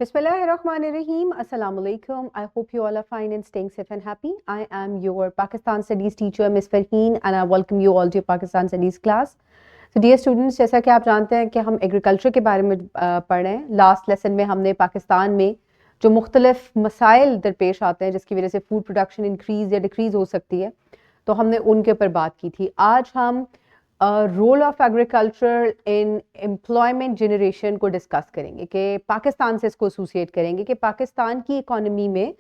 Bismillahirrahmanirrahim. Assalamu alaikum. I hope you all are fine and staying safe and happy. I am your Pakistan Studies teacher, Miss Farheen, and I welcome you all to your Pakistan Studies class. So dear students, जैसा कि आप जानते हैं कि हम agriculture के बारे में पढ़ रहे हैं. लास्ट लेसन में हमने पाकिस्तान में जो मुख्तलिफ मसाइल दरपेश आते हैं जिसकी वजह से फूड प्रोडक्शन इंक्रीज या डिक्रीज हो सकती है, तो हमने उनके ऊपर बात की थी. आज हम role of agriculture in employment generation को डिस्कस करेंगे कि पाकिस्तान से इसको एसोसिएट करेंगे कि पाकिस्तान की इकोनॉमी में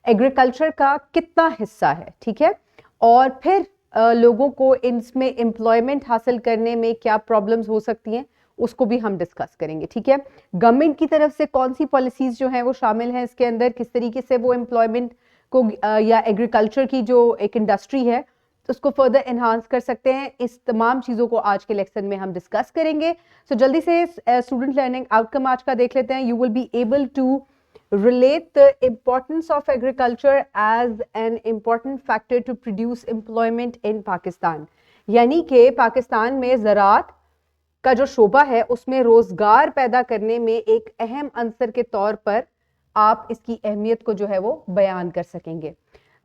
एग्रीकल्चर का कितना हिस्सा है, ठीक है, और फिर लोगों को इसमें एम्प्लॉयमेंट हासिल करने में क्या प्रॉब्लम्स हो सकती हैं उसको भी हम डिस्कस करेंगे. ठीक है, गवर्नमेंट की तरफ से कौन सी पॉलिसीज जो हैं वो शामिल हैं इसके अंदर, किस तरीके से वो एम्प्लॉयमेंट को या एग्रीकल्चर की जो एक इंडस्ट्री है उसको फर्दर एनहांस कर सकते हैं. इस तमाम चीज़ों को आज के लेक्चर में हम डिस्कस करेंगे. सो जल्दी से स्टूडेंट लर्निंग आउटकम आज का देख लेते हैं. You will be able to relate the importance of agriculture as an important factor to produce employment in Pakistan. यानी कि पाकिस्तान में ज़राअत का जो शोबा है उसमें रोज़गार पैदा करने में एक अहम अंसर के तौर पर आप इसकी अहमियत को जो है वो बयान कर सकेंगे.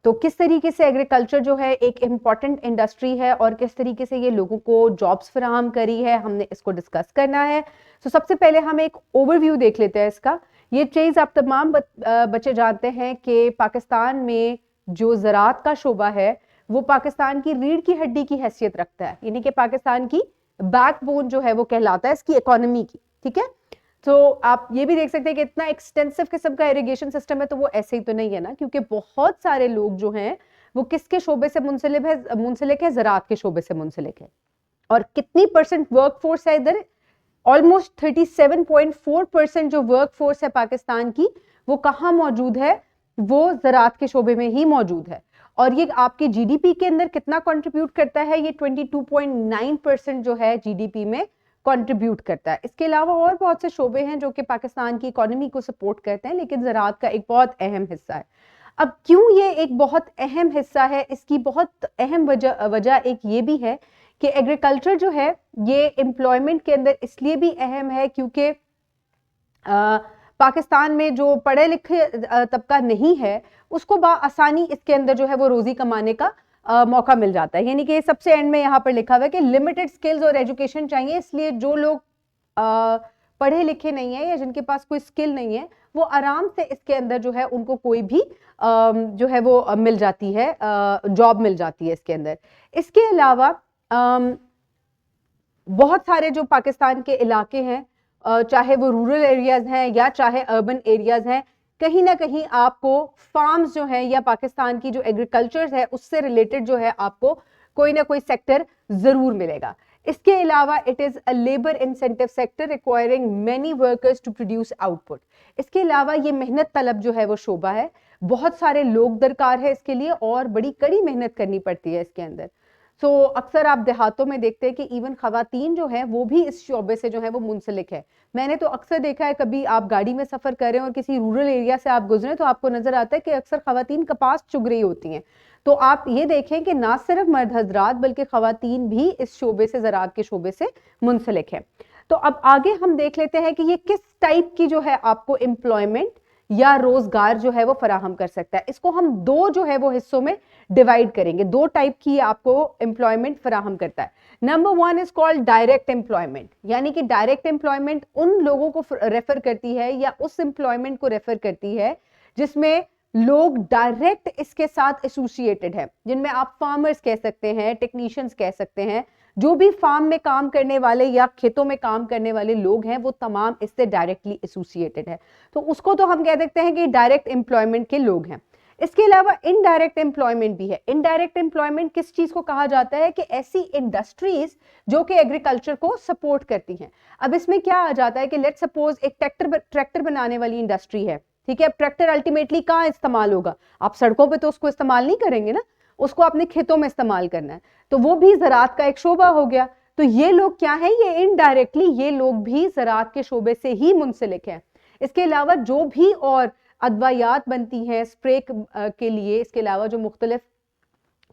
तो किस तरीके से एग्रीकल्चर जो है एक इम्पॉर्टेंट इंडस्ट्री है और किस तरीके से ये लोगों को जॉब्स फराहम करी है, हमने इसको डिस्कस करना है. तो सबसे पहले हम एक ओवरव्यू देख लेते हैं इसका. ये चीज़ आप तमाम बच्चे जानते हैं कि पाकिस्तान में जो ज़राअत का शोबा है वो पाकिस्तान की रीढ़ की हड्डी की हैसियत रखता है, यानी कि पाकिस्तान की बैकबोन जो है वो कहलाता है इसकी इकोनॉमी की. ठीक है, तो आप ये भी देख सकते हैं कि इतना एक्सटेंसिव किस्म का इरिगेशन सिस्टम है, तो वो ऐसे ही तो नहीं है ना, क्योंकि बहुत सारे लोग जो हैं वो किसके शोबे से मुंसलिक है, ज़राअत के शोबे से मुंसलिक है. और कितनी परसेंट वर्क फोर्स है इधर? ऑलमोस्ट 37.4% जो वर्क फोर्स है पाकिस्तान की वो कहाँ मौजूद है? वो ज़राअत के शोबे में ही मौजूद है. और ये आपकी जीडीपी के अंदर कितना कंट्रीब्यूट करता है? ये 22.9% जो है जीडीपी में कंट्रीब्यूट करता है. इसके अलावा और बहुत से शोबे हैं जो कि पाकिस्तान की इकोनॉमी को सपोर्ट करते हैं, लेकिन ज़राअत का एक बहुत अहम हिस्सा है. अब क्यों ये एक बहुत अहम हिस्सा है? इसकी बहुत अहम वजह एक ये भी है कि एग्रीकल्चर जो है ये एम्प्लॉयमेंट के अंदर इसलिए भी अहम है क्योंकि पाकिस्तान में जो पढ़े लिखे तबका नहीं है उसको आसानी इसके अंदर जो है वो रोजी कमाने का मौका मिल जाता है. यानी कि सबसे एंड में यहाँ पर लिखा हुआ है कि लिमिटेड स्किल्स और एजुकेशन चाहिए, इसलिए जो लोग पढ़े लिखे नहीं है या जिनके पास कोई स्किल नहीं है वो आराम से इसके अंदर जो है उनको कोई भी जो है वो मिल जाती है, जॉब मिल जाती है इसके अंदर. इसके अलावा बहुत सारे जो पाकिस्तान के इलाके हैं, चाहे वो रूरल एरियाज हैं या चाहे अर्बन एरियाज हैं, कहीं ना कहीं आपको फार्म्स जो हैं या पाकिस्तान की जो एग्रीकल्चर है उससे रिलेटेड जो है आपको कोई ना कोई सेक्टर जरूर मिलेगा. इसके अलावा it is a labour incentive sector requiring many workers to produce output. इसके अलावा ये मेहनत तलब जो है वो शोबा है, बहुत सारे लोग दरकार है इसके लिए और बड़ी कड़ी मेहनत करनी पड़ती है इसके अंदर. सो अक्सर आप देहातों में देखते हैं कि इवन खवातीन जो है वो भी इस शोबे से जो है वो मुंसलिक है. मैंने तो अक्सर देखा है, कभी आप गाड़ी में सफर करें और किसी रूरल एरिया से आप गुजरें तो आपको नजर आता है कि अक्सर खवातीन कपास चुग रही होती हैं. तो आप ये देखें कि ना सिर्फ मर्द हजरात बल्कि खवातीन भी इस शोबे से, ज़राअत के शोबे से मुंसलिक है. तो अब आगे हम देख लेते हैं कि ये किस टाइप की जो है आपको एम्प्लॉयमेंट या रोजगार जो है वो फराहम कर सकता है. इसको हम दो जो है वो हिस्सों में डिवाइड करेंगे. दो टाइप की आपको एम्प्लॉयमेंट फराहम करता है. Number one is called direct employment, यानी कि डायरेक्ट एम्प्लॉयमेंट उन लोगों को रेफर करती है या उस एम्प्लॉयमेंट को रेफर करती है जिसमें लोग डायरेक्ट इसके साथ एसोसिएटेड है, जिनमें आप फार्मर्स कह सकते हैं, टेक्नीशियंस कह सकते हैं, जो भी फार्म में काम करने वाले या खेतों में काम करने वाले लोग हैं वो तमाम इससे डायरेक्टली एसोसिएटेड है. तो उसको तो हम कह सकते हैं कि डायरेक्ट एम्प्लॉयमेंट के लोग हैं. इसके अलावा इनडायरेक्ट एम्प्लॉयमेंट भी है. इनडायरेक्ट एम्प्लॉयमेंट किस चीज को कहा जाता है? कि ऐसी इंडस्ट्रीज जो कि एग्रीकल्चर को सपोर्ट करती हैं. अब इसमें क्या आ जाता है कि लेट्स सपोज एक ट्रैक्टर बनाने वाली इंडस्ट्री है, ठीक है. अब ट्रैक्टर अल्टीमेटली कहाँ इस्तेमाल होगा? आप सड़कों पे तो उसको इस्तेमाल नहीं करेंगे ना, उसको अपने खेतों में इस्तेमाल करना है. तो वो भी ज़राअत का एक शोबा हो गया. तो ये लोग क्या है? ये इनडायरेक्टली ये लोग भी ज़राअत के शोबे से ही मुंसलिक हैं. इसके अलावा जो भी और अदवायात बनती हैं स्प्रे के लिए, इसके अलावा जो मुख्तलिफ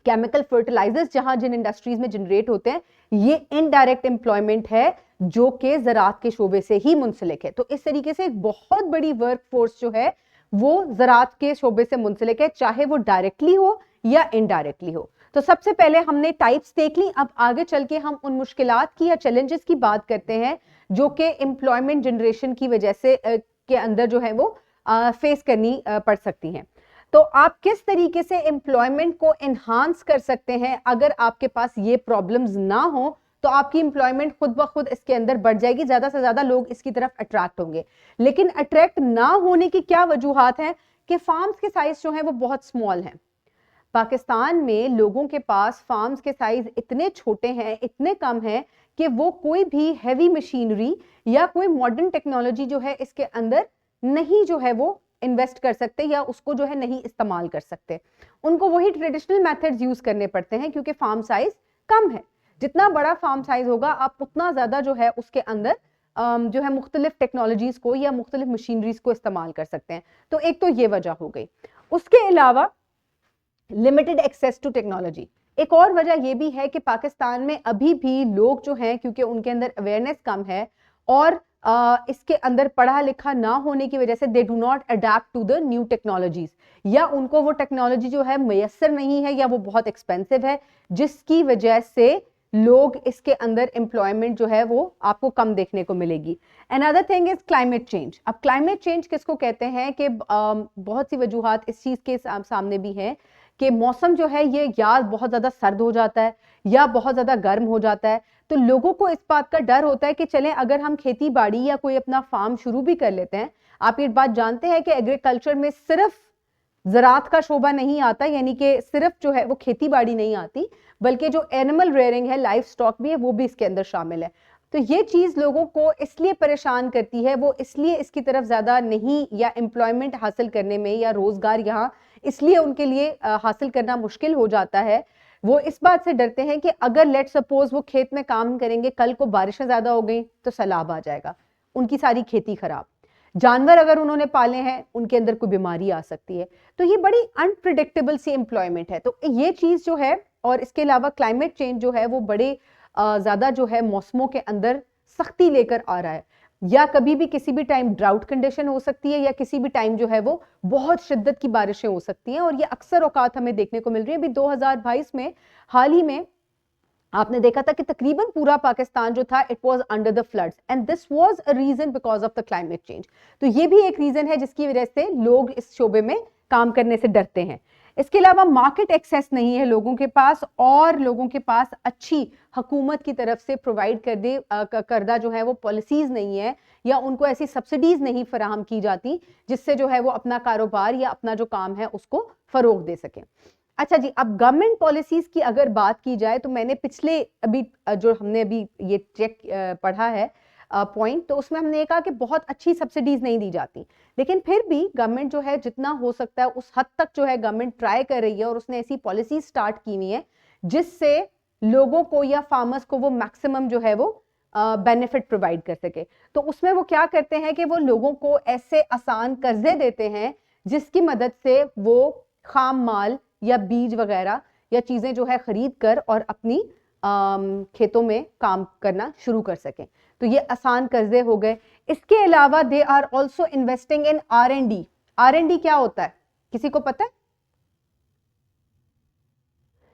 केमिकल फर्टिलाइजर्स जहां जिन इंडस्ट्रीज में जनरेट होते हैं, ये इनडायरेक्ट एम्प्लॉयमेंट है जो कि ज़राअत के शोबे से ही मुंसलिक है। तो इस तरीके से एक बहुत बड़ी वर्क फोर्स जो है वो ज़राअत के शोबे से मुंसलिक है, चाहे वो डायरेक्टली हो या इनडायरेक्टली हो। तो सबसे पहले हमने टाइप्स देख ली, अब आगे चल के हम उन मुश्किलात की या चैलेंजेस की बात करते हैं जो कि एम्प्लॉयमेंट जनरेशन की वजह से के अंदर जो है वो फेस करनी पड़ सकती हैं। तो आप किस तरीके से एम्प्लॉयमेंट को एनहांस कर सकते हैं, अगर आपके पास ये प्रॉब्लम्स ना हो तो आपकी एम्प्लॉयमेंट खुद ब खुद इसके अंदर बढ़ जाएगी, ज्यादा से ज्यादा लोग इसकी तरफ अट्रैक्ट होंगे। लेकिन अट्रैक्ट ना होने की क्या वजूहात हैं कि फार्म्स के साइज जो हैं वो बहुत स्मॉल हैं। पाकिस्तान में लोगों के पास फार्म्स के साइज इतने छोटे हैं, इतने कम हैं कि वो कोई भी हैवी मशीनरी या कोई मॉडर्न टेक्नोलॉजी जो है इसके अंदर नहीं जो है वो इन्वेस्ट कर सकते या उसको जो है नहीं इस्तेमाल कर सकते। उनको वही ट्रेडिशनल मेथड्स यूज करने पड़ते हैं क्योंकि फार्म साइज कम है। जितना बड़ा फार्म साइज होगा आप उतना ज्यादा जो है उसके अंदर जो है मुख्तलिफ टेक्नोलॉजीज को या मुख्तलिफ मशीनरीज को इस्तेमाल कर सकते हैं। तो एक तो ये वजह हो गई। उसके अलावा लिमिटेड एक्सेस टू टेक्नोलॉजी, एक और वजह यह भी है कि पाकिस्तान में अभी भी लोग जो हैं क्योंकि उनके अंदर अवेयरनेस कम है और इसके अंदर पढ़ा लिखा ना होने की वजह से they do not adapt to the new technologies, या उनको वो टेक्नोलॉजी जो है मैसर नहीं है या वो बहुत एक्सपेंसिव है, जिसकी वजह से लोग इसके अंदर एम्प्लॉयमेंट जो है वो आपको कम देखने को मिलेगी। Another thing is climate change. अब क्लाइमेट चेंज किसको कहते हैं कि बहुत सी वजूहात इस चीज के सामने भी हैं कि मौसम जो है ये या बहुत ज्यादा सर्द हो जाता है या बहुत ज्यादा गर्म हो जाता है। तो लोगों को इस बात का डर होता है कि चलें अगर हम खेती बाड़ी या कोई अपना फार्म शुरू भी कर लेते हैं। आप ये बात जानते हैं कि एग्रीकल्चर में सिर्फ ज़राअत का शोबा नहीं आता, यानी कि सिर्फ जो है वो खेती बाड़ी नहीं आती, बल्कि जो एनिमल रेयरिंग है, लाइफ स्टॉक भी है, वो भी इसके अंदर शामिल है। तो ये चीज लोगों को इसलिए परेशान करती है, वो इसलिए इसकी तरफ ज्यादा नहीं या एम्प्लॉयमेंट हासिल करने में या रोजगार यहाँ इसलिए उनके लिए हासिल करना मुश्किल हो जाता है। वो इस बात से डरते हैं कि अगर लेट सपोज वो खेत में काम करेंगे, कल को बारिशें ज्यादा हो गई तो सैलाब आ जाएगा, उनकी सारी खेती खराब। जानवर अगर उन्होंने पाले हैं उनके अंदर कोई बीमारी आ सकती है। तो ये बड़ी अनप्रिडिक्टेबल सी एम्प्लॉयमेंट है। तो ये चीज जो है, और इसके अलावा क्लाइमेट चेंज जो है वो बड़े ज्यादा जो है मौसमों के अंदर सख्ती लेकर आ रहा है, या कभी भी किसी भी टाइम ड्राउट कंडीशन हो सकती है या किसी भी टाइम जो है वो बहुत शिद्दत की बारिशें हो सकती हैं, और ये अक्सर औकात हमें देखने को मिल रही है। अभी 2022 में हाल ही में आपने देखा था कि तकरीबन पूरा पाकिस्तान जो था it was under the floods, and this was a reason because of the climate change. तो ये भी एक रीजन है जिसकी वजह से लोग इस शोबे में काम करने से डरते हैं। इसके अलावा मार्केट एक्सेस नहीं है लोगों के पास, और लोगों के पास अच्छी हुकूमत की तरफ से प्रोवाइड करदा जो है वो पॉलिसीज नहीं है, या उनको ऐसी सब्सिडीज नहीं फराहम की जाती जिससे जो है वो अपना कारोबार या अपना जो काम है उसको फरोग दे सकें। अच्छा जी, अब गवर्नमेंट पॉलिसीज की अगर बात की जाए तो मैंने पिछले अभी जो हमने अभी ये चेक पढ़ा है पॉइंट, तो उसमें हमने कहा कि बहुत अच्छी सब्सिडीज नहीं दी जाती, लेकिन फिर भी गवर्नमेंट जो है जितना हो सकता है उस हद तक जो है गवर्नमेंट ट्राई कर रही है, और उसने ऐसी पॉलिसी स्टार्ट की हुई है जिससे लोगों को या फार्मर्स को वो मैक्सिमम जो है वो बेनिफिट प्रोवाइड कर सके। तो उसमें वो क्या करते हैं कि वो लोगों को ऐसे आसान कर्जे देते हैं जिसकी मदद से वो खाम माल या बीज वगैरह या चीजें जो है खरीद कर और अपनी खेतों में काम करना शुरू कर सकें। तो ये आसान कर्जे हो गए। इसके अलावा they are also investing in R&D। R&D क्या होता है, किसी को पता है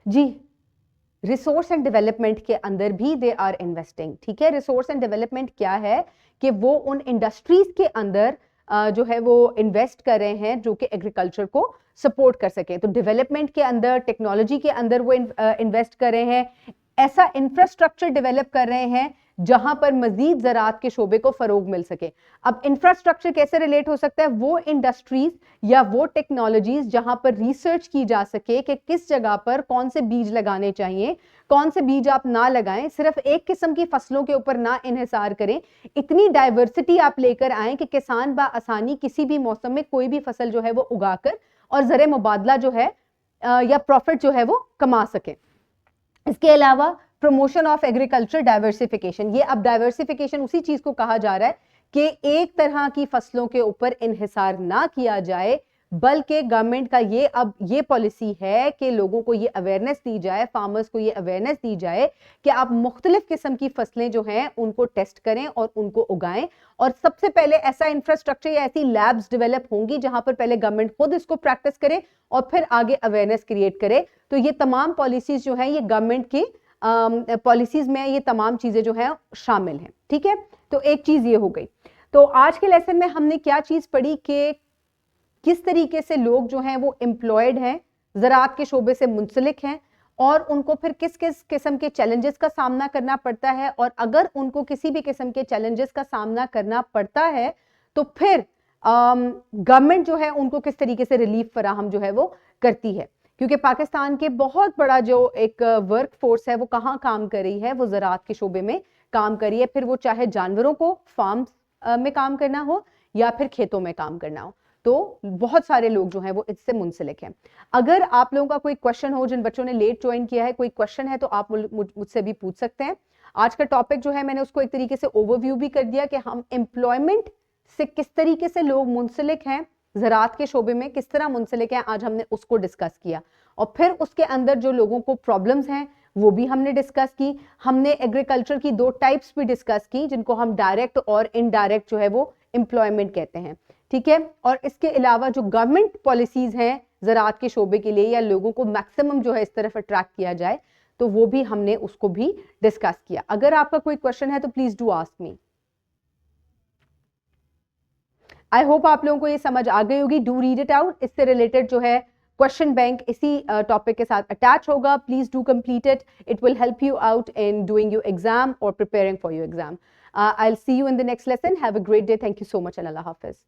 जी? रिसोर्स एंड डेवलपमेंट के अंदर भी दे आर इन्वेस्टिंग। ठीक है, रिसोर्स एंड डेवलपमेंट क्या है कि वो उन इंडस्ट्रीज के अंदर जो है वो इन्वेस्ट कर रहे हैं जो कि एग्रीकल्चर को सपोर्ट कर सके। तो डेवलपमेंट के अंदर, टेक्नोलॉजी के अंदर वो इन्वेस्ट कर रहे हैं, ऐसा इंफ्रास्ट्रक्चर डेवलप कर रहे हैं जहां पर मजीद ज़राअत के शोबे को फरोग मिल सके। अब इंफ्रास्ट्रक्चर कैसे रिलेट हो सकता है? वो इंडस्ट्रीज या वो टेक्नोलॉजीज जहां पर रिसर्च की जा सके कि किस जगह पर कौन से बीज लगाने चाहिए, कौन से बीज आप ना लगाएं, सिर्फ एक किस्म की फसलों के ऊपर ना इन्हिसार करें, इतनी डाइवर्सिटी आप लेकर आएं कि किसान बआसानी किसी भी मौसम में कोई भी फसल जो है वो उगाकर और ज़र मुबादला जो है या प्रॉफिट जो है वो कमा सकें। इसके अलावा प्रमोशन ऑफ एग्रीकल्चर डाइवर्सिफिकेशन, ये अब डाइवर्सिफिकेशन उसी चीज को कहा जा रहा है कि एक तरह की फसलों के ऊपर इन्हिसार ना किया जाए, बल्कि गवर्नमेंट का ये अब ये पॉलिसी है कि लोगों को ये अवेयरनेस दी जाए, फार्मर्स को ये अवेयरनेस दी जाए कि आप मुख्तलिफ किस्म की फसलें जो हैं उनको टेस्ट करें और उनको उगाएं। और सबसे पहले ऐसा इंफ्रास्ट्रक्चर या ऐसी लैब्स डेवलप होंगी जहां पर पहले गवर्नमेंट खुद इसको प्रैक्टिस करे और फिर आगे अवेयरनेस क्रिएट करे। तो ये तमाम पॉलिसीज जो हैं ये गवर्नमेंट की पॉलिसीज में ये तमाम चीजें जो हैं शामिल हैं। ठीक है, तो एक चीज ये हो गई। तो आज के लेसन में हमने क्या चीज पढ़ी कि किस तरीके से लोग जो हैं वो एम्प्लॉयड हैं, ज़राअत के शोबे से मुंसलिक हैं, और उनको फिर किस किस किस्म के चैलेंजेस का सामना करना पड़ता है, और अगर उनको किसी भी किस्म के चैलेंजेस का सामना करना पड़ता है तो फिर गवर्नमेंट जो है उनको किस तरीके से रिलीफ फराहम जो है वो करती है। क्योंकि पाकिस्तान के बहुत बड़ा जो एक वर्क फोर्स है वो कहाँ काम कर रही है, वो ज़राअत के शोबे में काम कर रही है, फिर वो चाहे जानवरों को फार्म्स में काम करना हो या फिर खेतों में काम करना हो। तो बहुत सारे लोग जो हैं वो इससे मुंसलिक हैं। अगर आप लोगों का कोई क्वेश्चन हो, जिन बच्चों ने लेट ज्वाइन किया है, कोई क्वेश्चन है तो आप मुझसे भी पूछ सकते हैं। आज का टॉपिक जो है मैंने उसको एक तरीके से ओवरव्यू भी कर दिया कि हम एम्प्लॉयमेंट से किस तरीके से लोग मुंसलिक हैं, ज़राअत के शोबे में किस तरह मुंसलिक हैं, आज हमने उसको डिस्कस किया। और फिर उसके अंदर जो लोगों को प्रॉब्लम्स हैं वो भी हमने डिस्कस की। हमने एग्रीकल्चर की 2 टाइप्स भी डिस्कस की, जिनको हम डायरेक्ट और इनडायरेक्ट जो है वो एम्प्लॉयमेंट कहते हैं। ठीक है, और इसके अलावा जो गवर्नमेंट पॉलिसीज हैं ज़राअत के शोबे के लिए, या लोगों को मैक्सिमम जो है इस तरफ अट्रैक्ट किया जाए, तो वो भी हमने उसको भी डिस्कस किया। अगर आपका कोई क्वेश्चन है तो please do ask me. I hope आप लोगों को ये समझ आ गई होगी। Do read it out. इससे रिलेटेड जो है क्वेश्चन बैंक इसी टॉपिक के साथ अटैच होगा। Please do complete it, it will help you out in doing your exam और preparing for your exam. I'll see you in the next lesson. Have a great day. Thank you so much and Allah Hafiz.